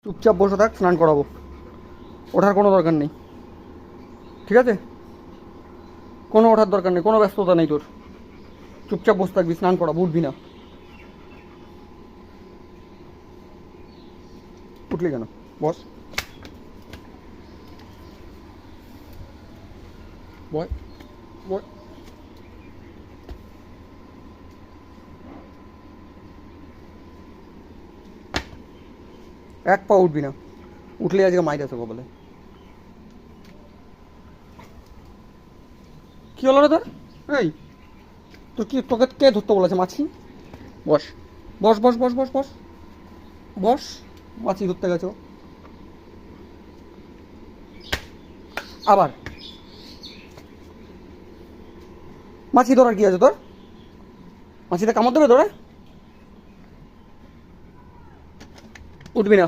চুপচাপ বসে থাক, স্নান করাবো, ওঠার কোনো দরকার নেই, ঠিক আছে? কোনো ওঠার দরকার নেই, কোনো ব্যস্ততা নেই তোর, চুপচাপ বসে থাকবি, স্নান করাবো, উঠবি না। উঠলি কেন? বস, বয়, বয়। এক পা উঠবি না, উঠলে আজকে মাইর আছে বলে। কি হলো রে তোর? এই, তোর কি, তোকে কে ধরতে বলেছে মাছি? বস, বস বস বস বস বস বস। মাছি ধরতে গেছো আবার? মাছি ধরার কি আছে তোর? মাছিতে কামড় দেবে তোরে? উঠবি না।